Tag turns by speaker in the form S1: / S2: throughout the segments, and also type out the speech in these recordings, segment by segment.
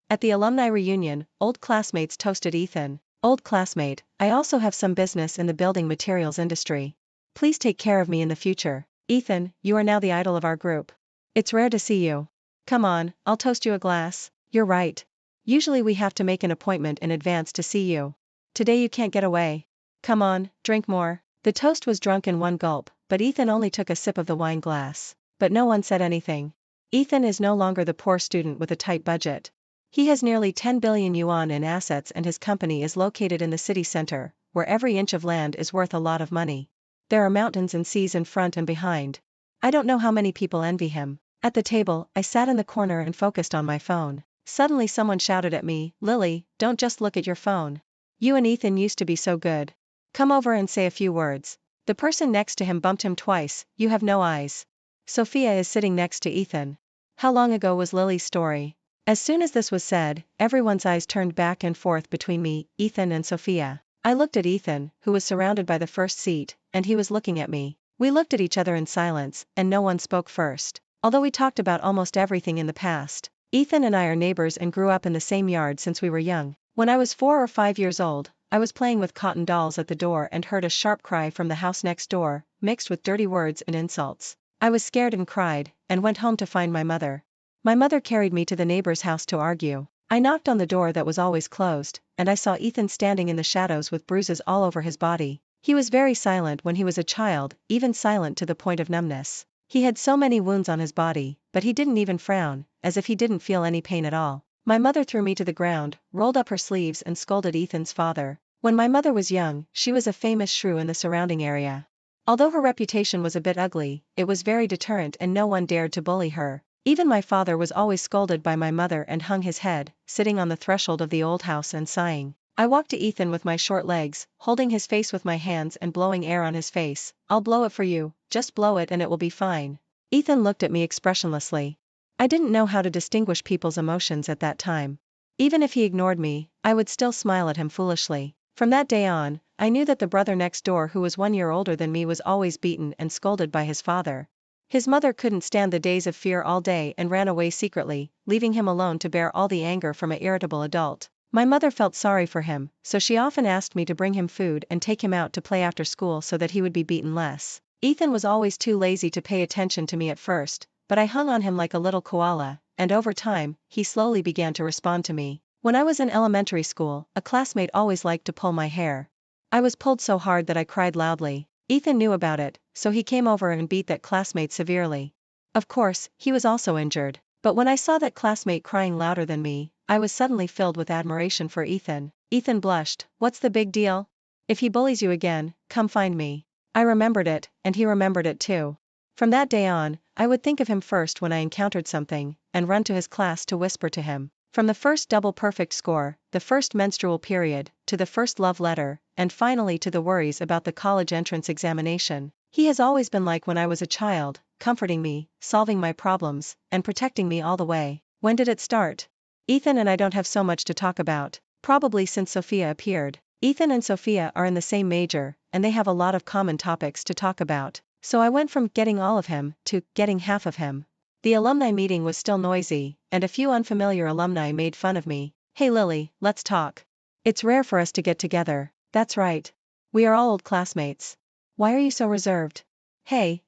S1: At the alumni reunion, old classmates toasted Ethan. Old classmate, I also have some business in the building materials industry. Please take care of me in the future. Ethan, you are now the idol of our group. It's rare to see you. Come on, I'll toast you a glass. You're right. Usually we have to make an appointment in advance to see you. Today you can't get away. Come on, drink more. The toast was drunk in one gulp, but Ethan only took a sip of the wine glass. But no one said anything. Ethan is no longer the poor student with a tight budget. He has nearly 10 billion yuan in assets and his company is located in the city center, where every inch of land is worth a lot of money. There are mountains and seas in front and behind. I don't know how many people envy him. At the table, I sat in the corner and focused on my phone. Suddenly someone shouted at me, Lily, don't just look at your phone. You and Ethan used to be so good. Come over and say a few words. The person next to him bumped him twice, you have no eyes. Sophia is sitting next to Ethan. How long ago was Lily's story? As soon as this was said, everyone's eyes turned back and forth between me, Ethan and Sophia. I looked at Ethan, who was surrounded by the first seat, and he was looking at me. We looked at each other in silence, and no one spoke first. Although we talked about almost everything in the past, Ethan and I are neighbors and grew up in the same yard since we were young. When I was 4 or 5 years old, I was playing with cotton dolls at the door and heard a sharp cry from the house next door, mixed with dirty words and insults. I was scared and cried, and went home to find my mother. My mother carried me to the neighbor's house to argue. I knocked on the door that was always closed, and I saw Ethan standing in the shadows with bruises all over his body. He was very silent when he was a child, even silent to the point of numbness. He had so many wounds on his body, but he didn't even frown, as if he didn't feel any pain at all. My mother threw me to the ground, rolled up her sleeves and scolded Ethan's father. When my mother was young, she was a famous shrew in the surrounding area. Although her reputation was a bit ugly, it was very deterrent and no one dared to bully her. Even my father was always scolded by my mother and hung his head, sitting on the threshold of the old house and sighing. I walked to Ethan with my short legs, holding his face with my hands and blowing air on his face. I'll blow it for you, just blow it and it will be fine. Ethan looked at me expressionlessly. I didn't know how to distinguish people's emotions at that time. Even if he ignored me, I would still smile at him foolishly. From that day on, I knew that the brother next door who was 1 year older than me was always beaten and scolded by his father. His mother couldn't stand the days of fear all day and ran away secretly, leaving him alone to bear all the anger from an irritable adult. My mother felt sorry for him, so she often asked me to bring him food and take him out to play after school so that he would be beaten less. Ethan was always too lazy to pay attention to me at first, but I hung on him like a little koala, and over time, he slowly began to respond to me. When I was in elementary school, a classmate always liked to pull my hair. I was pulled so hard that I cried loudly. Ethan knew about it, so he came over and beat that classmate severely. Of course, he was also injured, but when I saw that classmate crying louder than me, I was suddenly filled with admiration for Ethan. Ethan blushed. What's the big deal? If he bullies you again, come find me. I remembered it, and he remembered it too. From that day on, I would think of him first when I encountered something, and run to his class to whisper to him. From the first double perfect score, the first menstrual period, to the first love letter, and finally to the worries about the college entrance examination, he has always been like when I was a child, comforting me, solving my problems, and protecting me all the way. When did it start? Ethan and I don't have so much to talk about, probably since Sophia appeared. Ethan and Sophia are in the same major, and they have a lot of common topics to talk about, so I went from getting all of him to getting half of him. The alumni meeting was still noisy, and a few unfamiliar alumni made fun of me. Hey Lily, let's talk. It's rare for us to get together. That's right. We are all old classmates. Why are you so reserved? Hey,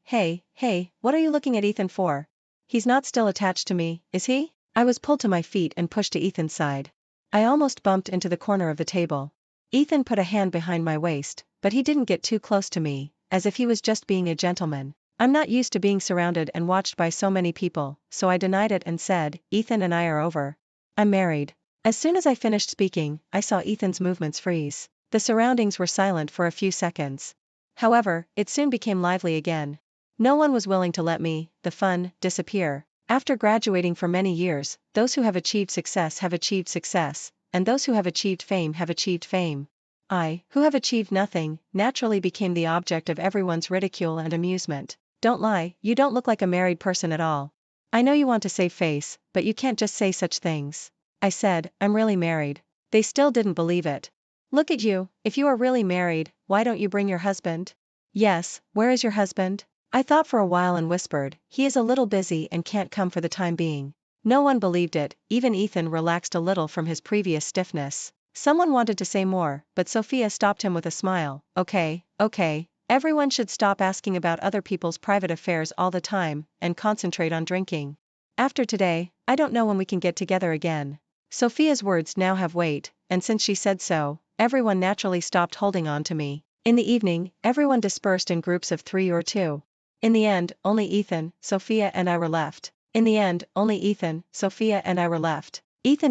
S1: what are you looking at Ethan for? He's not still attached to me, is he? I was pulled to my feet and pushed to Ethan's side. I almost bumped into the corner of the table. Ethan put a hand behind my waist, but he didn't get too close to me, as if he was just being a gentleman. I'm not used to being surrounded and watched by so many people, so I denied it and said, Ethan and I are over. I'm married. As soon as I finished speaking, I saw Ethan's movements freeze. The surroundings were silent for a few seconds. However, it soon became lively again. No one was willing to let me, the fun, disappear. After graduating for many years, those who have achieved success, and those who have achieved fame have achieved fame. I, who have achieved nothing, naturally became the object of everyone's ridicule and amusement. Don't lie, you don't look like a married person at all. I know you want to save face, but you can't just say such things. I said, I'm really married. They still didn't believe it. Look at you, if you are really married, why don't you bring your husband? Yes, where is your husband? I thought for a while and whispered, he is a little busy and can't come for the time being. No one believed it, even Ethan relaxed a little from his previous stiffness. Someone wanted to say more, but Sophia stopped him with a smile. Okay, everyone should stop asking about other people's private affairs all the time, and concentrate on drinking. After today, I don't know when we can get together again. Sophia's words now have weight, and since she said so, everyone naturally stopped holding on to me. In the evening, everyone dispersed in groups of 3 or 2. In the end, only Ethan, Sophia and I were left. Ethan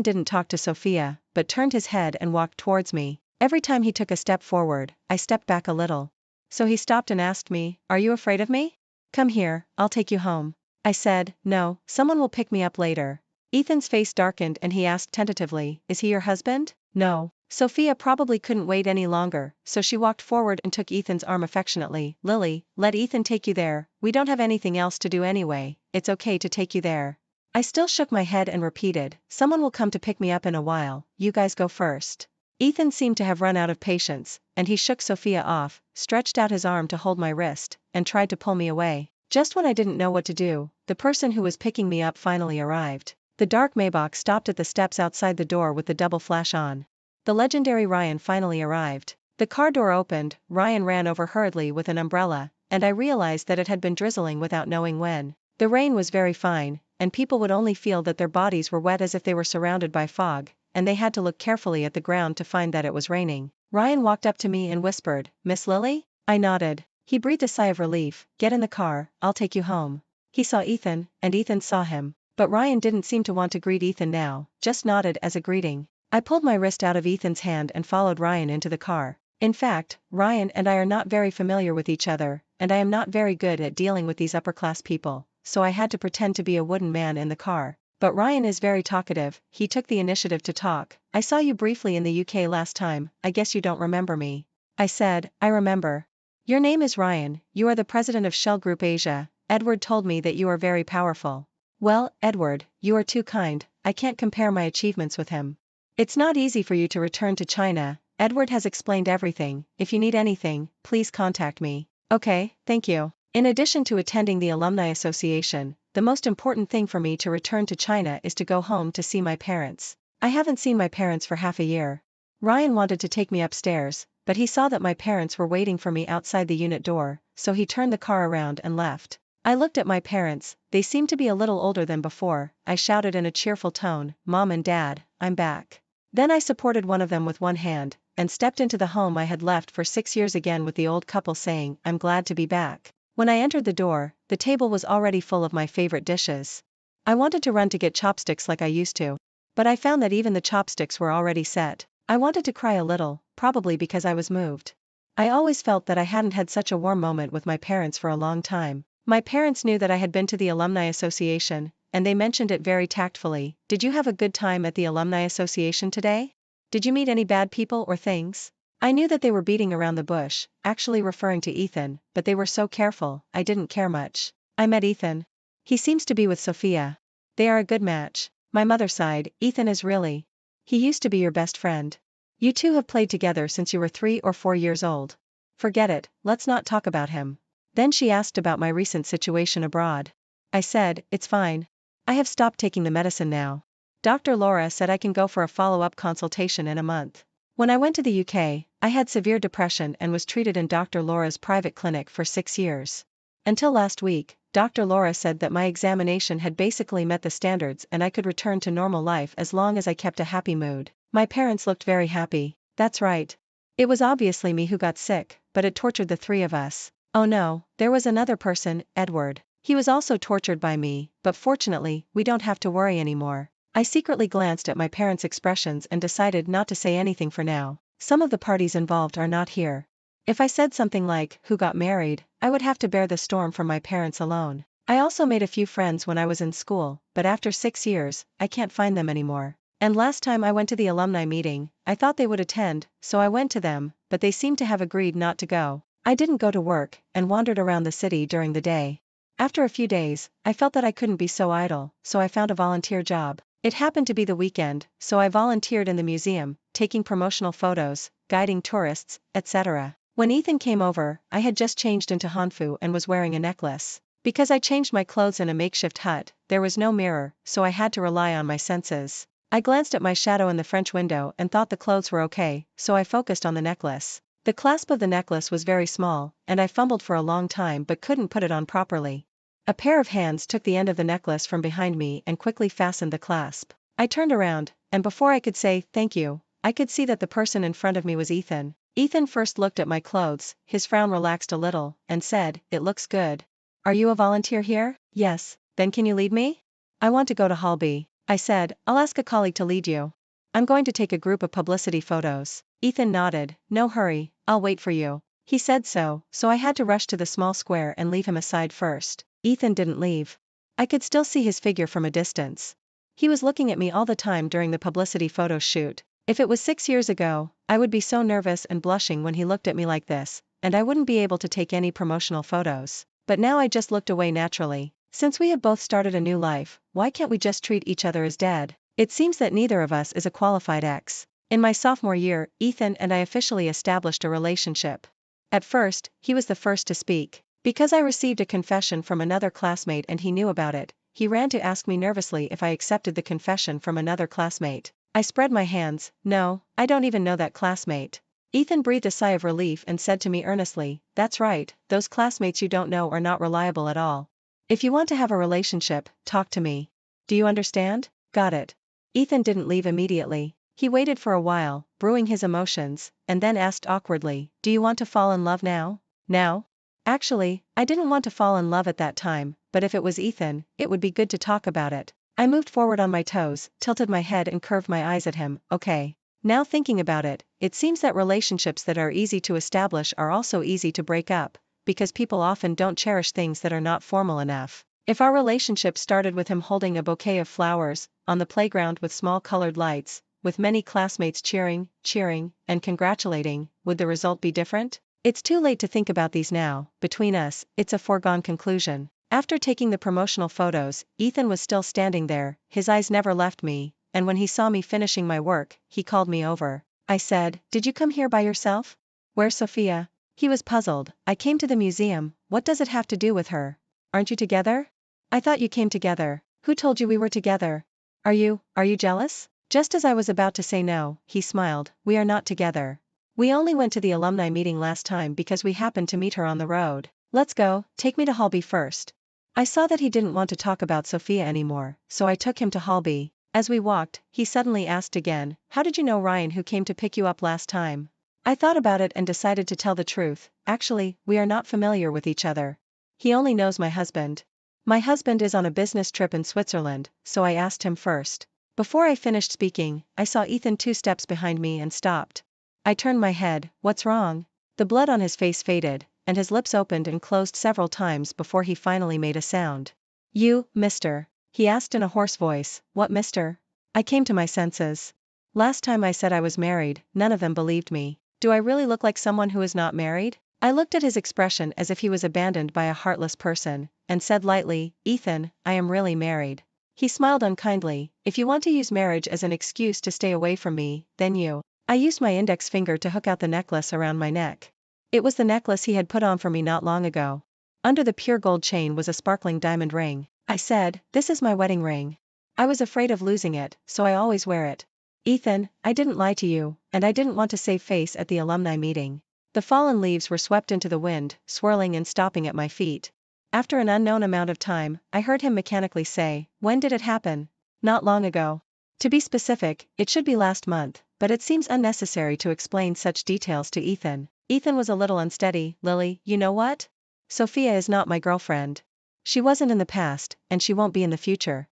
S1: didn't talk to Sophia, but turned his head and walked towards me. Every time he took a step forward, I stepped back a little. So he stopped and asked me, "Are you afraid of me? Come here, I'll take you home." I said, "No, someone will pick me up later." Ethan's face darkened and he asked tentatively, "Is he your husband?" "No." Sophia probably couldn't wait any longer, so she walked forward and took Ethan's arm affectionately. "Lily, let Ethan take you there, we don't have anything else to do anyway, it's okay to take you there." I still shook my head and repeated, "Someone will come to pick me up in a while, you guys go first." Ethan seemed to have run out of patience, and he shook Sophia off, stretched out his arm to hold my wrist, and tried to pull me away. Just when I didn't know what to do, the person who was picking me up finally arrived. The dark Maybach stopped at the steps outside the door with the double flash on. The legendary Ryan finally arrived. The car door opened, Ryan ran over hurriedly with an umbrella, and I realized that it had been drizzling without knowing when. The rain was very fine, and people would only feel that their bodies were wet as if they were surrounded by fog, and they had to look carefully at the ground to find that it was raining. Ryan walked up to me and whispered, "Miss Lily?" I nodded. He breathed a sigh of relief. "Get in the car, I'll take you home." He saw Ethan, and Ethan saw him. But Ryan didn't seem to want to greet Ethan now, just nodded as a greeting. I pulled my wrist out of Ethan's hand and followed Ryan into the car. In fact, Ryan and I are not very familiar with each other, and I am not very good at dealing with these upper-class people, so I had to pretend to be a wooden man in the car. But Ryan is very talkative, he took the initiative to talk. "I saw you briefly in the UK last time, I guess you don't remember me." I said, "I remember. Your name is Ryan, you are the president of Shell Group Asia, Edward told me that you are very powerful." "Well, Edward, you are too kind, I can't compare my achievements with him. It's not easy for you to return to China, Edward has explained everything, if you need anything, please contact me." "Okay, thank you." In addition to attending the Alumni Association, the most important thing for me to return to China is to go home to see my parents. I haven't seen my parents for half a year. Ryan wanted to take me upstairs, but he saw that my parents were waiting for me outside the unit door, so he turned the car around and left. I looked at my parents, they seemed to be a little older than before. I shouted in a cheerful tone, "Mom and Dad, I'm back." Then I supported one of them with one hand, and stepped into the home I had left for 6 years again with the old couple saying, "I'm glad to be back." When I entered the door, the table was already full of my favorite dishes. I wanted to run to get chopsticks like I used to, but I found that even the chopsticks were already set. I wanted to cry a little, probably because I was moved. I always felt that I hadn't had such a warm moment with my parents for a long time. My parents knew that I had been to the Alumni Association, and they mentioned it very tactfully. "Did you have a good time at the Alumni Association today? Did you meet any bad people or things?" I knew that they were beating around the bush, actually referring to Ethan, but they were so careful, I didn't care much. "I met Ethan. He seems to be with Sophia. They are a good match." My mother sighed, "Ethan is really. He used to be your best friend. You two have played together since you were 3 or 4 years old. Forget it, let's not talk about him." Then she asked about my recent situation abroad. I said, "It's fine. I have stopped taking the medicine now. Dr. Laura said I can go for a follow-up consultation in a month." When I went to the UK, I had severe depression and was treated in Dr. Laura's private clinic for 6 years. Until last week, Dr. Laura said that my examination had basically met the standards and I could return to normal life as long as I kept a happy mood. My parents looked very happy. That's right. It was obviously me who got sick, but it tortured the 3 of us. Oh no, there was another person, Edward. He was also tortured by me, but fortunately, we don't have to worry anymore. I secretly glanced at my parents' expressions and decided not to say anything for now. Some of the parties involved are not here. If I said something like, "Who got married?" I would have to bear the storm from my parents alone. I also made a few friends when I was in school, but after 6 years, I can't find them anymore. And last time I went to the alumni meeting, I thought they would attend, so I went to them, but they seemed to have agreed not to go. I didn't go to work, and wandered around the city during the day. After a few days, I felt that I couldn't be so idle, so I found a volunteer job. It happened to be the weekend, so I volunteered in the museum, taking promotional photos, guiding tourists, etc. When Ethan came over, I had just changed into Hanfu and was wearing a necklace. Because I changed my clothes in a makeshift hut, there was no mirror, so I had to rely on my senses. I glanced at my shadow in the French window and thought the clothes were okay, so I focused on the necklace. The clasp of the necklace was very small, and I fumbled for a long time but couldn't put it on properly. A pair of hands took the end of the necklace from behind me and quickly fastened the clasp. I turned around, and before I could say, "Thank you," I could see that the person in front of me was Ethan. Ethan first looked at my clothes, his frown relaxed a little, and said, "It looks good. Are you a volunteer here?" "Yes." "Then can you lead me?" "I want to go to Holby." I said, "I'll ask a colleague to lead you. I'm going to take a group of publicity photos." Ethan nodded. "No hurry, I'll wait for you." He said so I had to rush to the small square and leave him aside first. Ethan didn't leave. I could still see his figure from a distance. He was looking at me all the time during the publicity photo shoot. If it was 6 years ago, I would be so nervous and blushing when he looked at me like this, and I wouldn't be able to take any promotional photos. But now I just looked away naturally. Since we have both started a new life, why can't we just treat each other as dead? It seems that neither of us is a qualified ex. In my sophomore year, Ethan and I officially established a relationship. At first, he was the first to speak. Because I received a confession from another classmate and he knew about it, he ran to ask me nervously if I accepted the confession from another classmate. I spread my hands. "No, I don't even know that classmate." Ethan breathed a sigh of relief and said to me earnestly, "That's right, those classmates you don't know are not reliable at all. If you want to have a relationship, talk to me. Do you understand?" "Got it." Ethan didn't leave immediately. He waited for a while, brewing his emotions, and then asked awkwardly, "Do you want to fall in love now?" "Now?" Actually, I didn't want to fall in love at that time, but if it was Ethan, it would be good to talk about it. I moved forward on my toes, tilted my head and curved my eyes at him. "Okay." Now thinking about it, it seems that relationships that are easy to establish are also easy to break up, because people often don't cherish things that are not formal enough. If our relationship started with him holding a bouquet of flowers, on the playground with small colored lights, with many classmates cheering, and congratulating, would the result be different? It's too late to think about these now. Between us, it's a foregone conclusion. After taking the promotional photos, Ethan was still standing there, his eyes never left me, and when he saw me finishing my work, he called me over. I said, "Did you come here by yourself? Where's Sophia?" He was puzzled. "I came to the museum. What does it have to do with her? Aren't you together?" "I thought you came together." "Who told you we were together? Are you jealous?" Just as I was about to say no, he smiled. "We are not together. We only went to the alumni meeting last time because we happened to meet her on the road. Let's go, take me to Holby first." I saw that he didn't want to talk about Sophia anymore, so I took him to Holby. As we walked, he suddenly asked again, "How did you know Ryan who came to pick you up last time?" I thought about it and decided to tell the truth. Actually, we are not familiar with each other. He only knows my husband. My husband is on a business trip in Switzerland, so I asked him first. Before I finished speaking, I saw Ethan 2 steps behind me and stopped. I turned my head. "What's wrong?" The blood on his face faded, and his lips opened and closed several times before he finally made a sound. "You, mister?" he asked in a hoarse voice. "What mister?" I came to my senses. Last time I said I was married, none of them believed me. Do I really look like someone who is not married? I looked at his expression as if he was abandoned by a heartless person, and said lightly, "Ethan, I am really married." He smiled unkindly. "If you want to use marriage as an excuse to stay away from me, then you." I used my index finger to hook out the necklace around my neck. It was the necklace he had put on for me not long ago. Under the pure gold chain was a sparkling diamond ring. I said, "This is my wedding ring. I was afraid of losing it, so I always wear it." "Ethan, I didn't lie to you, and I didn't want to save face at the alumni meeting." The fallen leaves were swept into the wind, swirling and stopping at my feet. After an unknown amount of time, I heard him mechanically say, "When did it happen?" "Not long ago. To be specific, it should be last month, but it seems unnecessary to explain such details to Ethan." Ethan was a little unsteady. "Lily, you know what? Sophia is not my girlfriend. She wasn't in the past, and she won't be in the future.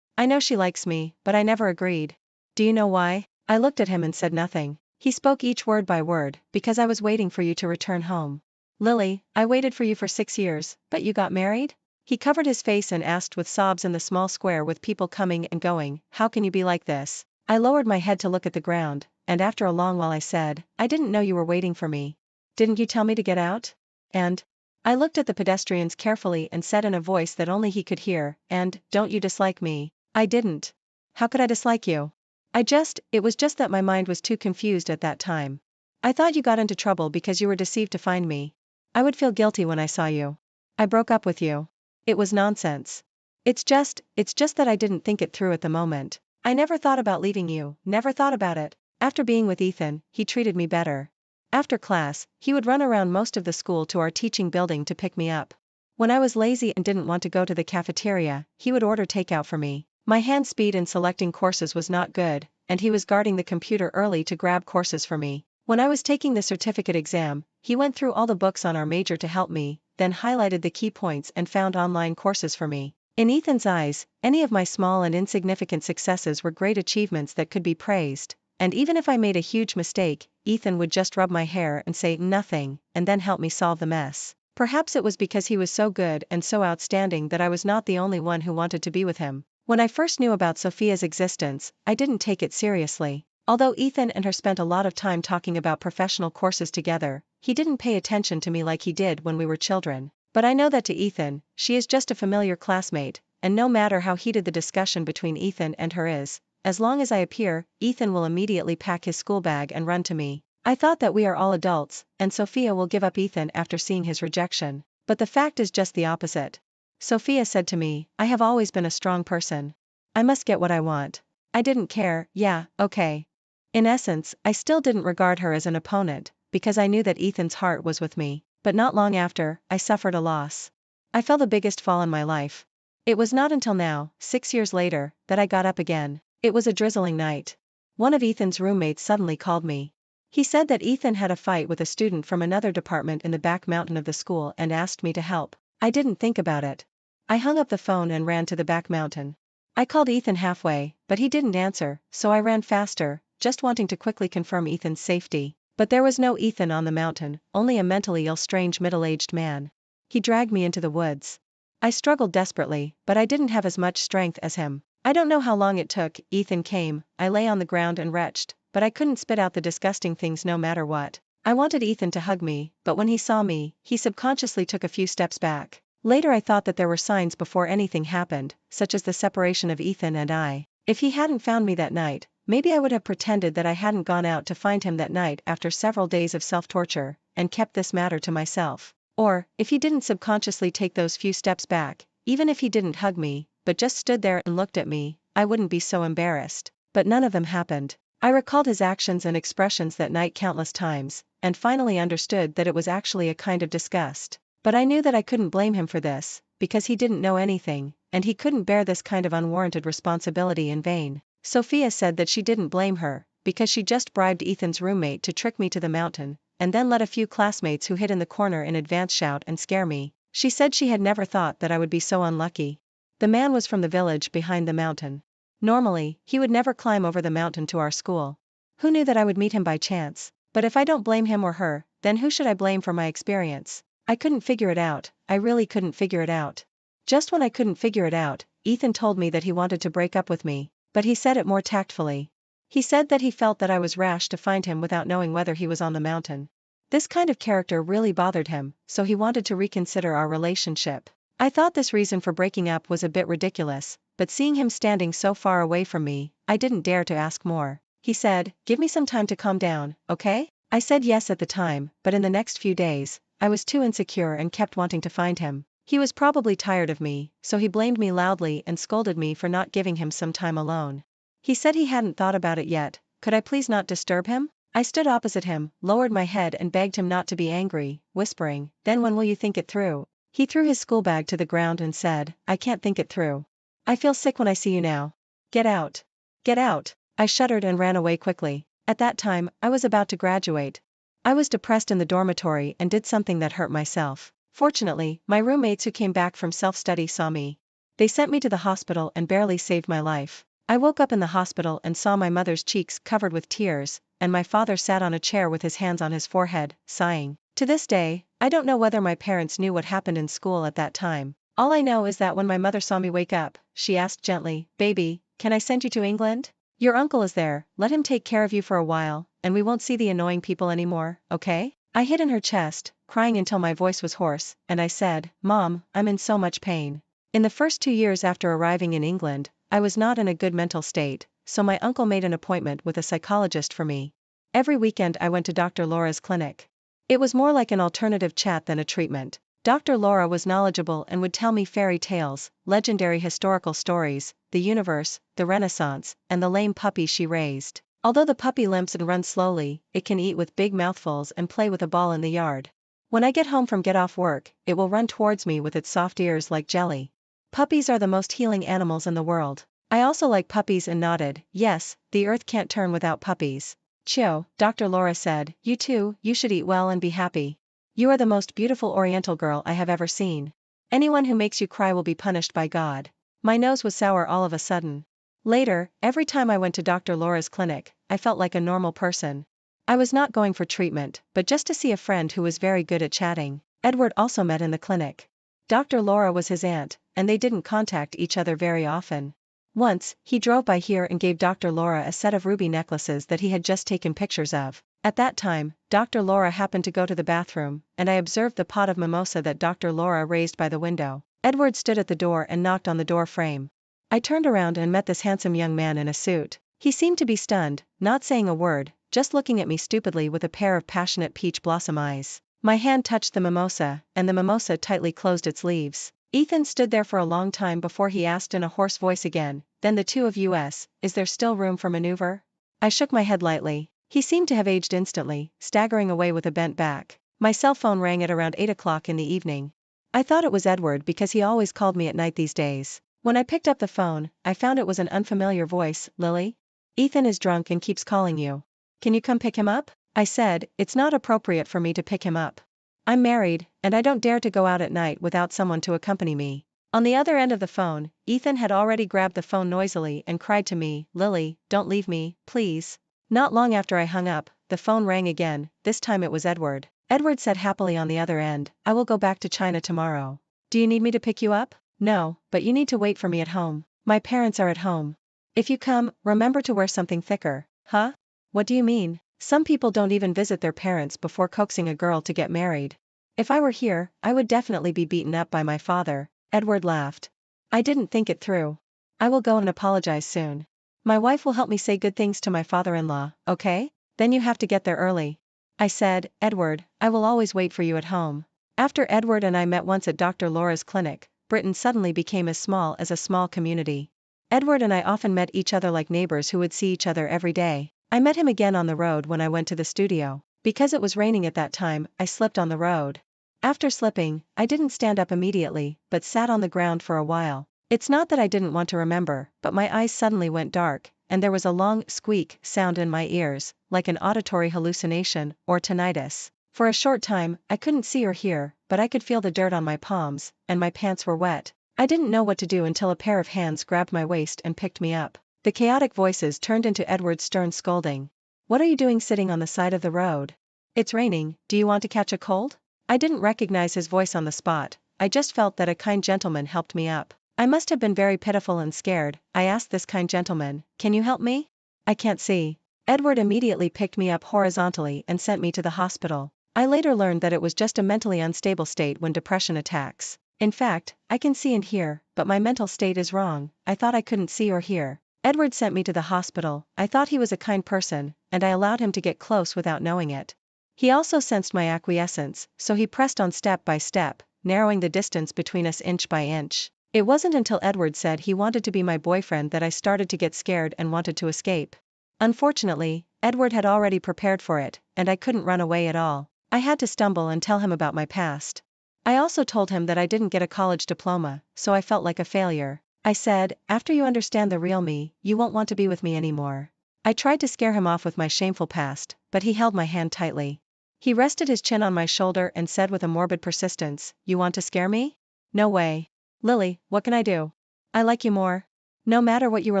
S1: I know she likes me, but I never agreed." "Do you know why?" I looked at him and said nothing. He spoke each word by word. "Because I was waiting for you to return home." "Lily, I waited for you for 6 years, but you got married?" He covered his face and asked with sobs in the small square with people coming and going, "How can you be like this?" I lowered my head to look at the ground, and after a long while I said, "I didn't know you were waiting for me. Didn't you tell me to get out?" And I looked at the pedestrians carefully and said in a voice that only he could hear, "And, don't you dislike me?" "I didn't. How could I dislike you?" It was just that my mind was too confused at that time. "I thought you got into trouble because you were deceived to find me. I would feel guilty when I saw you. I broke up with you." It was nonsense. It's just that I didn't think it through at the moment. I never thought about leaving you, never thought about it. After being with Ethan, he treated me better. After class, he would run around most of the school to our teaching building to pick me up. When I was lazy and didn't want to go to the cafeteria, he would order takeout for me. My hand speed in selecting courses was not good, and he was guarding the computer early to grab courses for me. When I was taking the certificate exam, he went through all the books on our major to help me, then highlighted the key points and found online courses for me. In Ethan's eyes, any of my small and insignificant successes were great achievements that could be praised, and even if I made a huge mistake, Ethan would just rub my hair and say nothing, and then help me solve the mess. Perhaps it was because he was so good and so outstanding that I was not the only one who wanted to be with him. When I first knew about Sophia's existence, I didn't take it seriously. Although Ethan and her spent a lot of time talking about professional courses together, he didn't pay attention to me like he did when we were children. But I know that to Ethan, she is just a familiar classmate, and no matter how heated the discussion between Ethan and her is, as long as I appear, Ethan will immediately pack his school bag and run to me. I thought that we are all adults, and Sophia will give up Ethan after seeing his rejection. But the fact is just the opposite. Sophia said to me, I have always been a strong person. I must get what I want. I didn't care, yeah, okay. In essence, I still didn't regard her as an opponent, because I knew that Ethan's heart was with me. But not long after, I suffered a loss. I fell the biggest fall in my life. It was not until now, 6 years later, that I got up again. It was a drizzling night. One of Ethan's roommates suddenly called me. He said that Ethan had a fight with a student from another department in the back mountain of the school and asked me to help. I didn't think about it. I hung up the phone and ran to the back mountain. I called Ethan halfway, but he didn't answer, so I ran faster, just wanting to quickly confirm Ethan's safety. But there was no Ethan on the mountain, only a mentally ill strange middle-aged man. He dragged me into the woods. I struggled desperately, but I didn't have as much strength as him. I don't know how long it took. Ethan came, I lay on the ground and retched, but I couldn't spit out the disgusting things no matter what. I wanted Ethan to hug me, but when he saw me, he subconsciously took a few steps back. Later I thought that there were signs before anything happened, such as the separation of Ethan and I. If he hadn't found me that night, maybe I would have pretended that I hadn't gone out to find him that night after several days of self-torture, and kept this matter to myself. Or, if he didn't subconsciously take those few steps back, even if he didn't hug me, but just stood there and looked at me, I wouldn't be so embarrassed. But none of them happened. I recalled his actions and expressions that night countless times, and finally understood that it was actually a kind of disgust. But I knew that I couldn't blame him for this, because he didn't know anything, and he couldn't bear this kind of unwarranted responsibility in vain. Sophia said that she didn't blame her, because she just bribed Ethan's roommate to trick me to the mountain, and then let a few classmates who hid in the corner in advance shout and scare me. She said she had never thought that I would be so unlucky. The man was from the village behind the mountain. Normally, he would never climb over the mountain to our school. Who knew that I would meet him by chance? But if I don't blame him or her, then who should I blame for my experience? I couldn't figure it out, I really couldn't figure it out. Just when I couldn't figure it out, Ethan told me that he wanted to break up with me. But he said it more tactfully. He said that he felt that I was rash to find him without knowing whether he was on the mountain. This kind of character really bothered him, so he wanted to reconsider our relationship. I thought this reason for breaking up was a bit ridiculous, but seeing him standing so far away from me, I didn't dare to ask more. He said, "Give me some time to calm down, okay?" I said yes at the time, but in the next few days, I was too insecure and kept wanting to find him. He was probably tired of me, so he blamed me loudly and scolded me for not giving him some time alone. He said he hadn't thought about it yet. Could I please not disturb him? I stood opposite him, lowered my head and begged him not to be angry, whispering, "Then when will you think it through?" He threw his school bag to the ground and said, "I can't think it through. I feel sick when I see you now. Get out. Get out." I shuddered and ran away quickly. At that time, I was about to graduate. I was depressed in the dormitory and did something that hurt myself. Fortunately, my roommates who came back from self-study saw me. They sent me to the hospital and barely saved my life. I woke up in the hospital and saw my mother's cheeks covered with tears, and my father sat on a chair with his hands on his forehead, sighing. To this day, I don't know whether my parents knew what happened in school at that time. All I know is that when my mother saw me wake up, she asked gently, "Baby, can I send you to England? Your uncle is there, let him take care of you for a while, and we won't see the annoying people anymore, okay?" I hid in her chest, crying until my voice was hoarse, and I said, "Mom, I'm in so much pain." In the first 2 years after arriving in England, I was not in a good mental state, so my uncle made an appointment with a psychologist for me. Every weekend I went to Dr. Laura's clinic. It was more like an alternative chat than a treatment. Dr. Laura was knowledgeable and would tell me fairy tales, legendary historical stories, the universe, the Renaissance, and the lame puppy she raised. Although the puppy limps and runs slowly, it can eat with big mouthfuls and play with a ball in the yard. When I get home from get off work, it will run towards me with its soft ears like jelly. Puppies are the most healing animals in the world. I also like puppies and nodded, yes, the earth can't turn without puppies. Chio, Dr. Laura said, you too, you should eat well and be happy. You are the most beautiful Oriental girl I have ever seen. Anyone who makes you cry will be punished by God. My nose was sour all of a sudden. Later, every time I went to Dr. Laura's clinic, I felt like a normal person. I was not going for treatment, but just to see a friend who was very good at chatting. Edward also met in the clinic. Dr. Laura was his aunt, and they didn't contact each other very often. Once, he drove by here and gave Dr. Laura a set of ruby necklaces that he had just taken pictures of. At that time, Dr. Laura happened to go to the bathroom, and I observed the pot of mimosa that Dr. Laura raised by the window. Edward stood at the door and knocked on the door frame. I turned around and met this handsome young man in a suit. He seemed to be stunned, not saying a word, just looking at me stupidly with a pair of passionate peach blossom eyes. My hand touched the mimosa, and the mimosa tightly closed its leaves. Ethan stood there for a long time before he asked in a hoarse voice again, then the two of us, is there still room for maneuver? I shook my head lightly. He seemed to have aged instantly, staggering away with a bent back. My cell phone rang at around 8 o'clock in the evening. I thought it was Edward because he always called me at night these days. When I picked up the phone, I found it was an unfamiliar voice. Lily? Ethan is drunk and keeps calling you. Can you come pick him up? I said, it's not appropriate for me to pick him up. I'm married, and I don't dare to go out at night without someone to accompany me. On the other end of the phone, Ethan had already grabbed the phone noisily and cried to me, Lily, don't leave me, please. Not long after I hung up, the phone rang again, this time it was Edward. Edward said happily on the other end, I will go back to China tomorrow. Do you need me to pick you up? No, but you need to wait for me at home. My parents are at home. If you come, remember to wear something thicker. Huh? What do you mean? Some people don't even visit their parents before coaxing a girl to get married. If I were here, I would definitely be beaten up by my father. Edward laughed. I didn't think it through. I will go and apologize soon. My wife will help me say good things to my father-in-law, okay? Then you have to get there early. I said, Edward, I will always wait for you at home. After Edward and I met once at Dr. Laura's clinic, Britain suddenly became as small as a small community. Edward and I often met each other like neighbors who would see each other every day. I met him again on the road when I went to the studio. Because it was raining at that time, I slipped on the road. After slipping, I didn't stand up immediately, but sat on the ground for a while. It's not that I didn't want to remember, but my eyes suddenly went dark, and there was a long squeak sound in my ears, like an auditory hallucination, or tinnitus. For a short time, I couldn't see or hear, but I could feel the dirt on my palms, and my pants were wet. I didn't know what to do until a pair of hands grabbed my waist and picked me up. The chaotic voices turned into Edward's stern scolding. What are you doing sitting on the side of the road? It's raining, do you want to catch a cold? I didn't recognize his voice on the spot, I just felt that a kind gentleman helped me up. I must have been very pitiful and scared. I asked this kind gentleman, can you help me? I can't see. Edward immediately picked me up horizontally and sent me to the hospital. I later learned that it was just a mentally unstable state when depression attacks. In fact, I can see and hear, but my mental state is wrong. I thought I couldn't see or hear. Edward sent me to the hospital. I thought he was a kind person, and I allowed him to get close without knowing it. He also sensed my acquiescence, so he pressed on step by step, narrowing the distance between us inch by inch. It wasn't until Edward said he wanted to be my boyfriend that I started to get scared and wanted to escape. Unfortunately, Edward had already prepared for it, and I couldn't run away at all. I had to stumble and tell him about my past. I also told him that I didn't get a college diploma, so I felt like a failure. I said, after you understand the real me, you won't want to be with me anymore. I tried to scare him off with my shameful past, but he held my hand tightly. He rested his chin on my shoulder and said with a morbid persistence, you want to scare me? No way. Lily, what can I do? I like you more. No matter what you were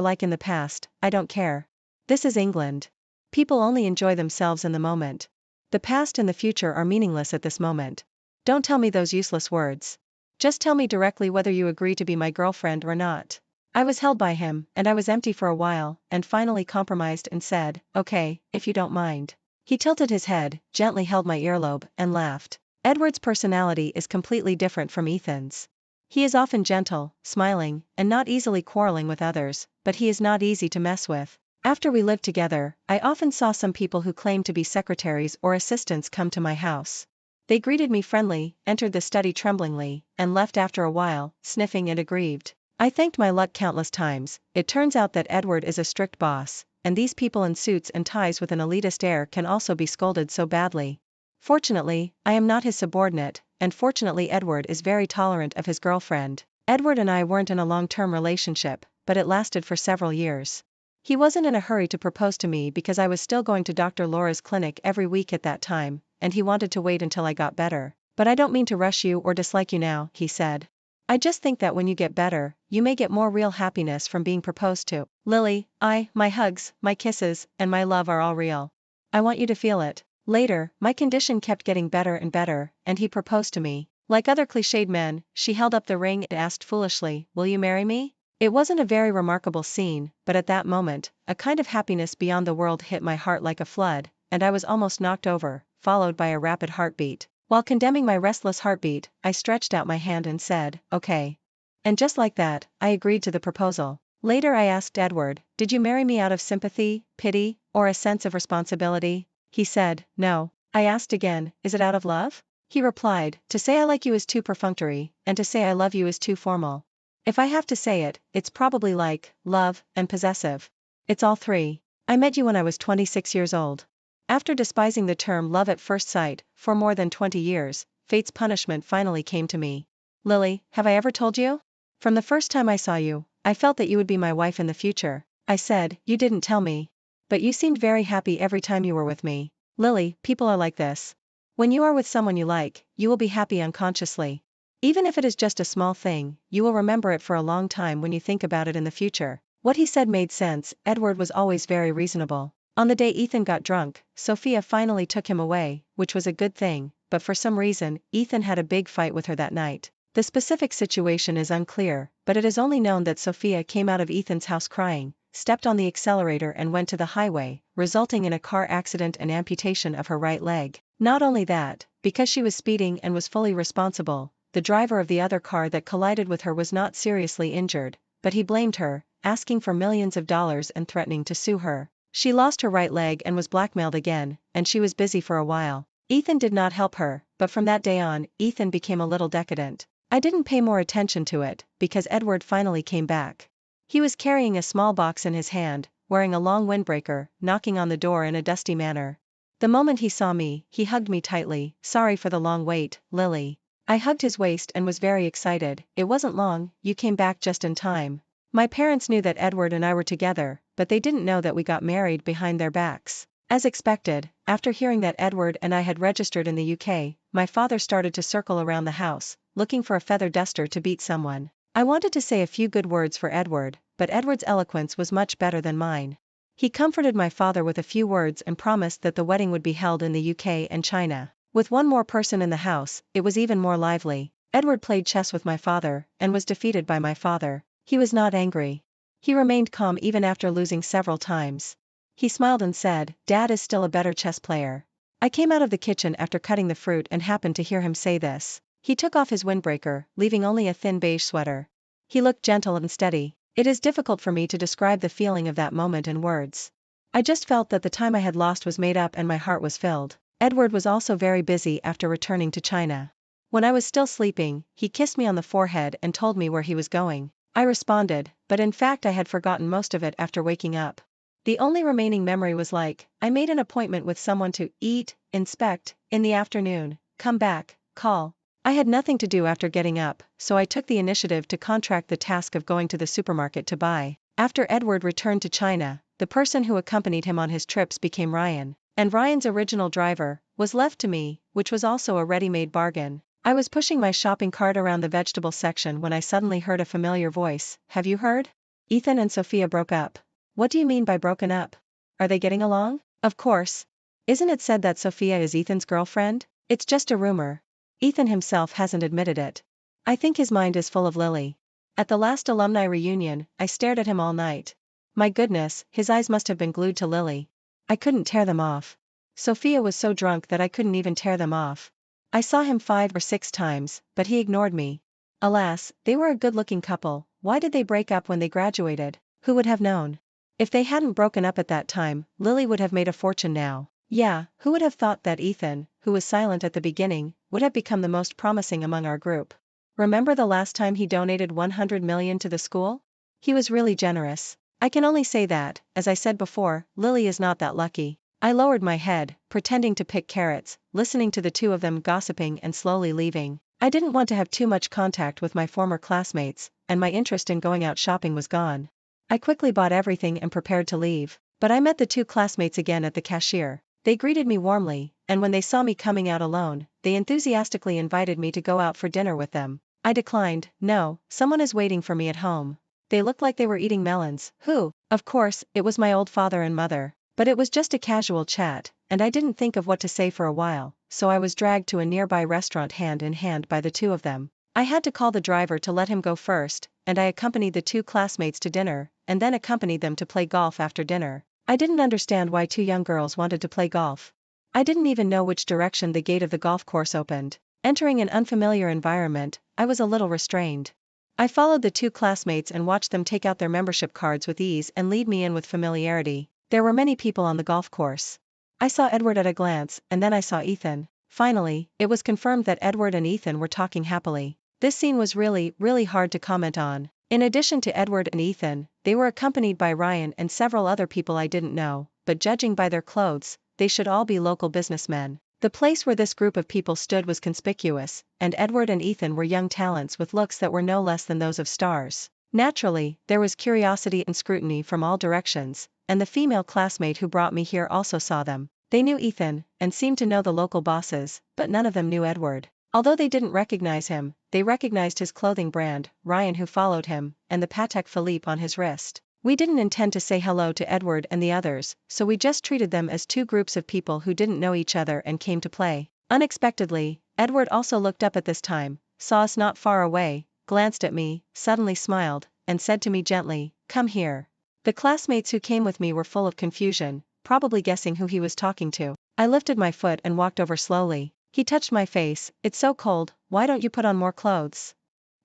S1: like in the past, I don't care. This is England. People only enjoy themselves in the moment. The past and the future are meaningless at this moment. Don't tell me those useless words. Just tell me directly whether you agree to be my girlfriend or not. I was held by him, and I was empty for a while, and finally compromised and said, okay, if you don't mind. He tilted his head, gently held my earlobe, and laughed. Edward's personality is completely different from Ethan's. He is often gentle, smiling, and not easily quarreling with others, but he is not easy to mess with. After we lived together, I often saw some people who claimed to be secretaries or assistants come to my house. They greeted me friendly, entered the study tremblingly, and left after a while, sniffing and aggrieved. I thanked my luck countless times. It turns out that Edward is a strict boss, and these people in suits and ties with an elitist air can also be scolded so badly. Fortunately, I am not his subordinate, and fortunately Edward is very tolerant of his girlfriend. Edward and I weren't in a long-term relationship, but it lasted for several years. He wasn't in a hurry to propose to me because I was still going to Dr. Laura's clinic every week at that time, and he wanted to wait until I got better. But I don't mean to rush you or dislike you now, he said. I just think that when you get better, you may get more real happiness from being proposed to. Lily, my hugs, my kisses, and my love are all real. I want you to feel it. Later, my condition kept getting better and better, and he proposed to me. Like other cliched men, she held up the ring and asked foolishly, "Will you marry me?" It wasn't a very remarkable scene, but at that moment, a kind of happiness beyond the world hit my heart like a flood, and I was almost knocked over, followed by a rapid heartbeat. While condemning my restless heartbeat, I stretched out my hand and said, "Okay." And just like that, I agreed to the proposal. Later I asked Edward, "Did you marry me out of sympathy, pity, or a sense of responsibility?" He said, "No." I asked again, "Is it out of love?" He replied, "To say I like you is too perfunctory, and to say I love you is too formal. If I have to say it, it's probably like, love, and possessive. It's all three. I met you when I was 26 years old." After despising the term love at first sight for more than 20 years, fate's punishment finally came to me. "Lily, have I ever told you? From the first time I saw you, I felt that you would be my wife in the future." I said, "You didn't tell me. But you seemed very happy every time you were with me." Lily, people are like this. When you are with someone you like, you will be happy unconsciously. Even if it is just a small thing, you will remember it for a long time when you think about it in the future. What he said made sense. Edward was always very reasonable. On the day Ethan got drunk, Sophia finally took him away, which was a good thing, but for some reason, Ethan had a big fight with her that night. The specific situation is unclear, but it is only known that Sophia came out of Ethan's house crying, stepped on the accelerator and went to the highway, resulting in a car accident and amputation of her right leg. Not only that, because she was speeding and was fully responsible, the driver of the other car that collided with her was not seriously injured, but he blamed her, asking for millions of dollars and threatening to sue her. She lost her right leg and was blackmailed again, and she was busy for a while. Ethan did not help her, but from that day on, Ethan became a little decadent. I didn't pay more attention to it, because Edward finally came back. He was carrying a small box in his hand, wearing a long windbreaker, knocking on the door in a dusty manner. The moment he saw me, he hugged me tightly. "Sorry for the long wait, Lily." I hugged his waist and was very excited. "It wasn't long, you came back just in time." My parents knew that Edward and I were together, but they didn't know that we got married behind their backs. As expected, after hearing that Edward and I had registered in the UK, my father started to circle around the house, looking for a feather duster to beat someone. I wanted to say a few good words for Edward, but Edward's eloquence was much better than mine. He comforted my father with a few words and promised that the wedding would be held in the UK and China. With one more person in the house, it was even more lively. Edward played chess with my father, and was defeated by my father. He was not angry. He remained calm even after losing several times. He smiled and said, "Dad is still a better chess player." I came out of the kitchen after cutting the fruit and happened to hear him say this. He took off his windbreaker, leaving only a thin beige sweater. He looked gentle and steady. It is difficult for me to describe the feeling of that moment in words. I just felt that the time I had lost was made up and my heart was filled. Edward was also very busy after returning to China. When I was still sleeping, he kissed me on the forehead and told me where he was going. I responded, but in fact I had forgotten most of it after waking up. The only remaining memory was like, I made an appointment with someone to eat, inspect, in the afternoon, come back, call. I had nothing to do after getting up, so I took the initiative to contract the task of going to the supermarket to buy. After Edward returned to China, the person who accompanied him on his trips became Ryan, and Ryan's original driver was left to me, which was also a ready-made bargain. I was pushing my shopping cart around the vegetable section when I suddenly heard a familiar voice. "Have you heard? Ethan and Sophia broke up." "What do you mean by broken up? Are they getting along?" "Of course. Isn't it said that Sophia is Ethan's girlfriend?" "It's just a rumor. Ethan himself hasn't admitted it. I think his mind is full of Lily." At the last alumni reunion, I stared at him all night. My goodness, his eyes must have been glued to Lily. I couldn't tear them off. Sophia was so drunk that I couldn't even tear them off. I saw him 5 or 6 times, but he ignored me. Alas, they were a good-looking couple. Why did they break up when they graduated? Who would have known? If they hadn't broken up at that time, Lily would have made a fortune now. Yeah, who would have thought that Ethan, who was silent at the beginning, would have become the most promising among our group. Remember the last time he donated 100 million to the school? He was really generous. I can only say that, as I said before, Lily is not that lucky. I lowered my head, pretending to pick carrots, listening to the two of them gossiping and slowly leaving. I didn't want to have too much contact with my former classmates, and my interest in going out shopping was gone. I quickly bought everything and prepared to leave. But I met the two classmates again at the cashier. They greeted me warmly, and when they saw me coming out alone, they enthusiastically invited me to go out for dinner with them. I declined. No, someone is waiting for me at home. They looked like they were eating melons. Who? Of course, it was my old father and mother. But it was just a casual chat, and I didn't think of what to say for a while, so I was dragged to a nearby restaurant hand in hand by the two of them. I had to call the driver to let him go first, and I accompanied the two classmates to dinner, and then accompanied them to play golf after dinner. I didn't understand why two young girls wanted to play golf. I didn't even know which direction the gate of the golf course opened. Entering an unfamiliar environment, I was a little restrained. I followed the two classmates and watched them take out their membership cards with ease and lead me in with familiarity. There were many people on the golf course. I saw Edward at a glance, and then I saw Ethan. Finally, it was confirmed that Edward and Ethan were talking happily. This scene was really hard to comment on. In addition to Edward and Ethan, they were accompanied by Ryan and several other people I didn't know, but judging by their clothes, they should all be local businessmen. The place where this group of people stood was conspicuous, and Edward and Ethan were young talents with looks that were no less than those of stars. Naturally, there was curiosity and scrutiny from all directions, and the female classmate who brought me here also saw them. They knew Ethan, and seemed to know the local bosses, but none of them knew Edward. Although they didn't recognize him, they recognized his clothing brand, Ryan who followed him, and the Patek Philippe on his wrist. We didn't intend to say hello to Edward and the others, so we just treated them as two groups of people who didn't know each other and came to play. Unexpectedly, Edward also looked up at this time, saw us not far away, glanced at me, suddenly smiled, and said to me gently, "Come here." The classmates who came with me were full of confusion, probably guessing who he was talking to. I lifted my foot and walked over slowly. He touched my face. "It's so cold, why don't you put on more clothes?"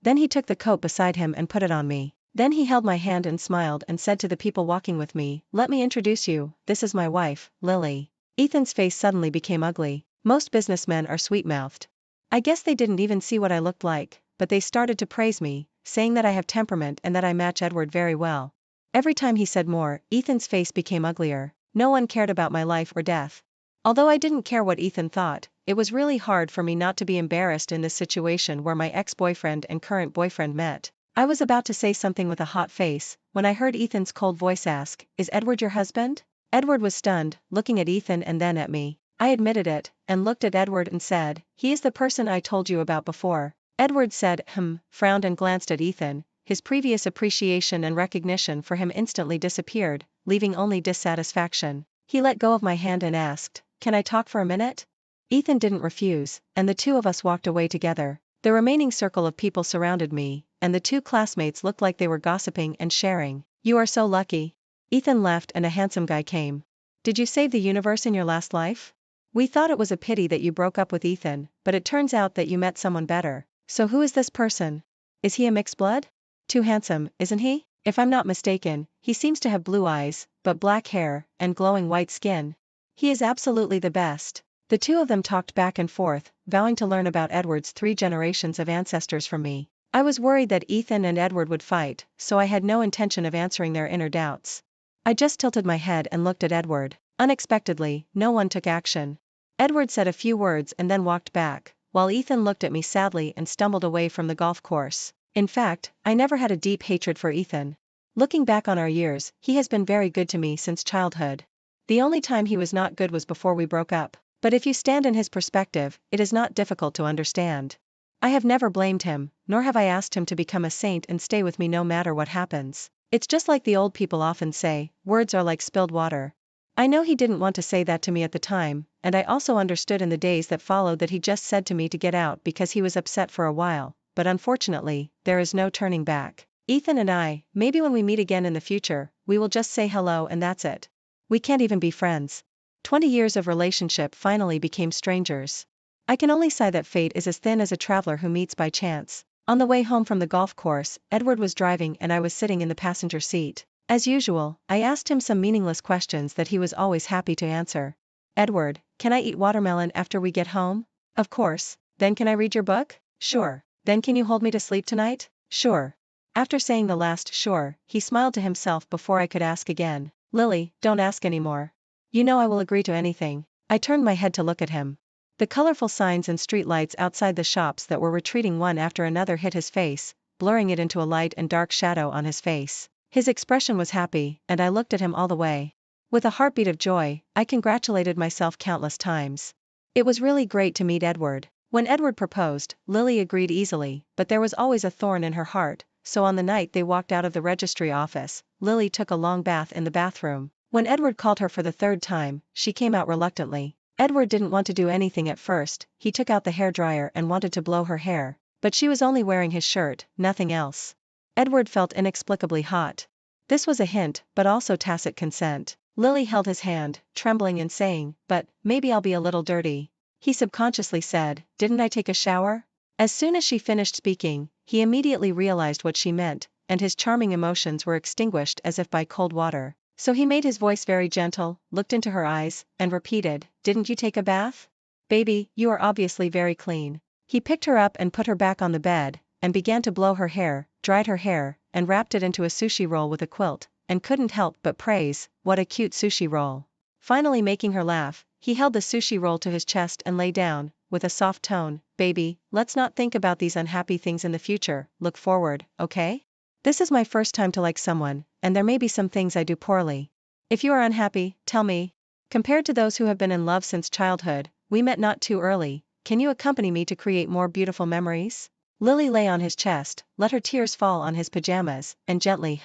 S1: Then he took the coat beside him and put it on me. Then he held my hand and smiled and said to the people walking with me, "Let me introduce you, this is my wife, Lily." Ethan's face suddenly became ugly. Most businessmen are sweet-mouthed. I guess they didn't even see what I looked like, but they started to praise me, saying that I have temperament and that I match Edward very well. Every time he said more, Ethan's face became uglier. No one cared about my life or death. Although I didn't care what Ethan thought, it was really hard for me not to be embarrassed in this situation where my ex-boyfriend and current boyfriend met. I was about to say something with a hot face, when I heard Ethan's cold voice ask, "Is Edward your husband?" Edward was stunned, looking at Ethan and then at me. I admitted it, and looked at Edward and said, "He is the person I told you about before." Edward said, frowned and glanced at Ethan. His previous appreciation and recognition for him instantly disappeared, leaving only dissatisfaction. He let go of my hand and asked, "Can I talk for a minute?" Ethan didn't refuse, and the two of us walked away together. The remaining circle of people surrounded me, and the two classmates looked like they were gossiping and sharing. "You are so lucky." Ethan left and a handsome guy came. "Did you save the universe in your last life? We thought it was a pity that you broke up with Ethan, but it turns out that you met someone better. So who is this person? Is he a mixed blood? Too handsome, isn't he? If I'm not mistaken, he seems to have blue eyes, but black hair, and glowing white skin. He is absolutely the best." The two of them talked back and forth, vowing to learn about Edward's 3 generations of ancestors from me. I was worried that Ethan and Edward would fight, so I had no intention of answering their inner doubts. I just tilted my head and looked at Edward. Unexpectedly, no one took action. Edward said a few words and then walked back, while Ethan looked at me sadly and stumbled away from the golf course. In fact, I never had a deep hatred for Ethan. Looking back on our years, he has been very good to me since childhood. The only time he was not good was before we broke up. But if you stand in his perspective, it is not difficult to understand. I have never blamed him, nor have I asked him to become a saint and stay with me no matter what happens. It's just like the old people often say, words are like spilled water. I know he didn't want to say that to me at the time, and I also understood in the days that followed that he just said to me to get out because he was upset for a while, but unfortunately, there is no turning back. Ethan and I, maybe when we meet again in the future, we will just say hello and that's it. We can't even be friends. 20 years of relationship finally became strangers. I can only sigh that fate is as thin as a traveler who meets by chance. On the way home from the golf course, Edward was driving and I was sitting in the passenger seat. As usual, I asked him some meaningless questions that he was always happy to answer. "Edward, can I eat watermelon after we get home?" "Of course." Then can I read your book? Sure. Then can you hold me to sleep tonight? Sure. After saying the last sure, he smiled to himself before I could ask again. Lily, don't ask anymore. You know I will agree to anything. I turned my head to look at him. The colorful signs and street lights outside the shops that were retreating one after another hit his face, blurring it into a light and dark shadow on his face. His expression was happy, and I looked at him all the way. With a heartbeat of joy, I congratulated myself countless times. It was really great to meet Edward. When Edward proposed, Lily agreed easily, but there was always a thorn in her heart, so on the night they walked out of the registry office, Lily took a long bath in the bathroom. When Edward called her for the third time, she came out reluctantly. Edward didn't want to do anything at first. He took out the hairdryer and wanted to blow her hair, but she was only wearing his shirt, nothing else. Edward felt inexplicably hot. This was a hint, but also tacit consent. Lily held his hand, trembling and saying, "But, maybe I'll be a little dirty." He subconsciously said, "Didn't I take a shower?" As soon as she finished speaking, he immediately realized what she meant, and his charming emotions were extinguished as if by cold water. So he made his voice very gentle, looked into her eyes, and repeated, "Didn't you take a bath? Baby, you are obviously very clean." He picked her up and put her back on the bed, and began to blow her hair, dried her hair, and wrapped it into a sushi roll with a quilt, and couldn't help but praise, "What a cute sushi roll." Finally making her laugh, he held the sushi roll to his chest and lay down, with a soft tone, "Baby, let's not think about these unhappy things in the future, look forward, okay? This is my first time to like someone, and there may be some things I do poorly. If you are unhappy, tell me. Compared to those who have been in love since childhood, we met not too early, can you accompany me to create more beautiful memories?" Lily lay on his chest, let her tears fall on his pajamas, and gently,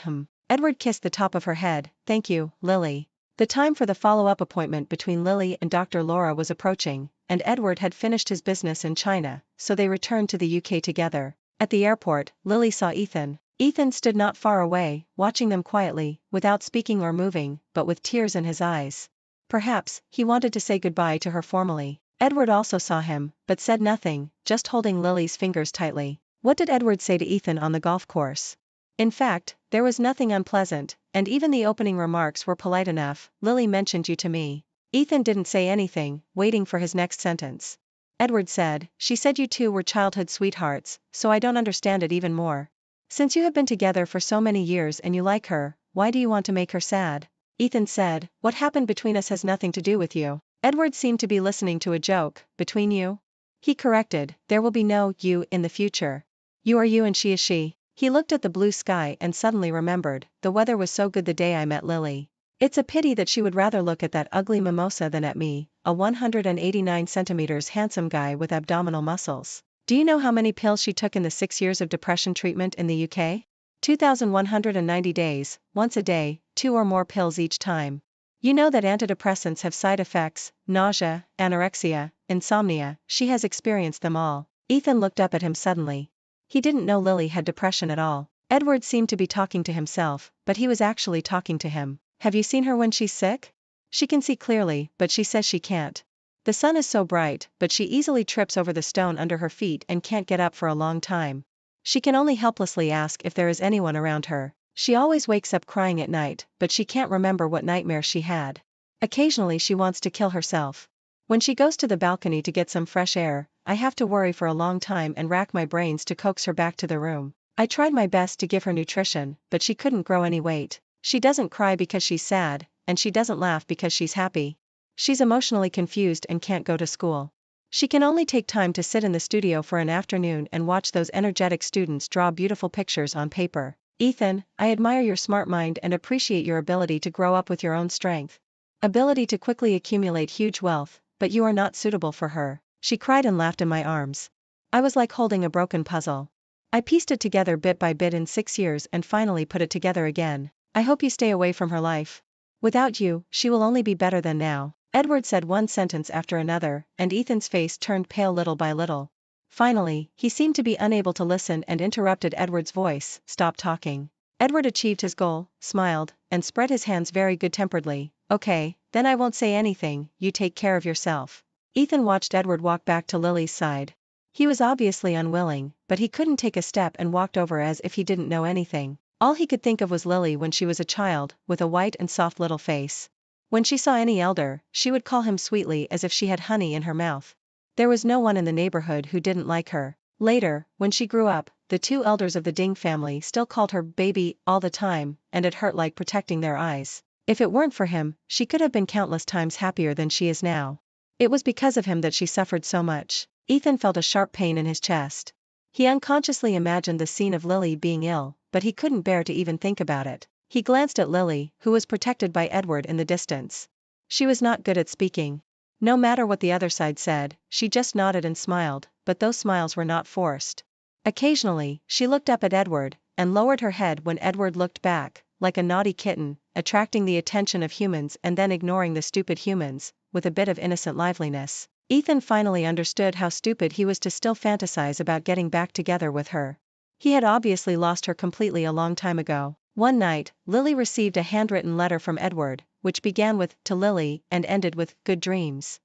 S1: Edward kissed the top of her head. "Thank you, Lily." The time for the follow-up appointment between Lily and Dr. Laura was approaching, and Edward had finished his business in China, so they returned to the UK together. At the airport, Lily saw Ethan. Ethan stood not far away, watching them quietly, without speaking or moving, but with tears in his eyes. Perhaps, he wanted to say goodbye to her formally. Edward also saw him, but said nothing, just holding Lily's fingers tightly. What did Edward say to Ethan on the golf course? In fact, there was nothing unpleasant, and even the opening remarks were polite enough. "Lily mentioned you to me." Ethan didn't say anything, waiting for his next sentence. Edward said, "She said you two were childhood sweethearts, so I don't understand it even more. Since you have been together for so many years and you like her, why do you want to make her sad?" Ethan said, "What happened between us has nothing to do with you." Edward seemed to be listening to a joke. "Between you?" He corrected, "There will be no you in the future. You are you and she is she." He looked at the blue sky and suddenly remembered, the weather was so good the day I met Lily. It's a pity that she would rather look at that ugly mimosa than at me, a 189 centimeters handsome guy with abdominal muscles. Do you know how many pills she took in the 6 years of depression treatment in the UK? 2,190 days, once a day, 2 or more pills each time. You know that antidepressants have side effects, nausea, anorexia, insomnia, she has experienced them all. Ethan looked up at him suddenly. He didn't know Lily had depression at all. Edward seemed to be talking to himself, but he was actually talking to him. "Have you seen her when she's sick? She can see clearly, but she says she can't. The sun is so bright, but she easily trips over the stone under her feet and can't get up for a long time. She can only helplessly ask if there is anyone around her. She always wakes up crying at night, but she can't remember what nightmare she had. Occasionally she wants to kill herself. When she goes to the balcony to get some fresh air, I have to worry for a long time and rack my brains to coax her back to the room. I tried my best to give her nutrition, but she couldn't grow any weight. She doesn't cry because she's sad, and she doesn't laugh because she's happy. She's emotionally confused and can't go to school. She can only take time to sit in the studio for an afternoon and watch those energetic students draw beautiful pictures on paper. Ethan, I admire your smart mind and appreciate your ability to grow up with your own strength. Ability to quickly accumulate huge wealth, but you are not suitable for her." She cried and laughed in my arms. I was like holding a broken puzzle. I pieced it together bit by bit in 6 years and finally put it together again. "I hope you stay away from her life. Without you, she will only be better than now." Edward said one sentence after another, and Ethan's face turned pale little by little. Finally, he seemed to be unable to listen and interrupted Edward's voice, "Stop talking." Edward achieved his goal, smiled, and spread his hands very good-temperedly. "Okay, then I won't say anything, you take care of yourself." Ethan watched Edward walk back to Lily's side. He was obviously unwilling, but he couldn't take a step and walked over as if he didn't know anything. All he could think of was Lily when she was a child, with a white and soft little face. When she saw any elder, she would call him sweetly as if she had honey in her mouth. There was no one in the neighborhood who didn't like her. Later, when she grew up, the two elders of the Ding family still called her baby all the time, and it hurt like protecting their eyes. If it weren't for him, she could have been countless times happier than she is now. It was because of him that she suffered so much. Ethan felt a sharp pain in his chest. He unconsciously imagined the scene of Lily being ill, but he couldn't bear to even think about it. He glanced at Lily, who was protected by Edward in the distance. She was not good at speaking. No matter what the other side said, she just nodded and smiled, but those smiles were not forced. Occasionally, she looked up at Edward, and lowered her head when Edward looked back, like a naughty kitten, attracting the attention of humans and then ignoring the stupid humans, with a bit of innocent liveliness. Ethan finally understood how stupid he was to still fantasize about getting back together with her. He had obviously lost her completely a long time ago. One night, Lily received a handwritten letter from Edward, which began with, "To Lily," and ended with, "Good dreams."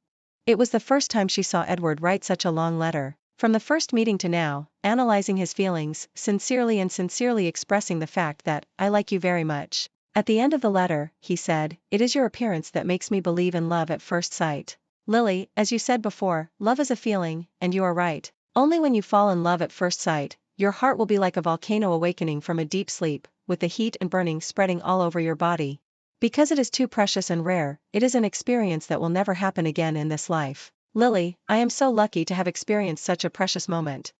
S1: It was the first time she saw Edward write such a long letter. From the first meeting to now, analyzing his feelings, sincerely expressing the fact that, "I like you very much." At the end of the letter, he said, "It is your appearance that makes me believe in love at first sight. Lily, as you said before, love is a feeling, and you are right. Only when you fall in love at first sight, your heart will be like a volcano awakening from a deep sleep, with the heat and burning spreading all over your body. Because it is too precious and rare, it is an experience that will never happen again in this life. Lily, I am so lucky to have experienced such a precious moment.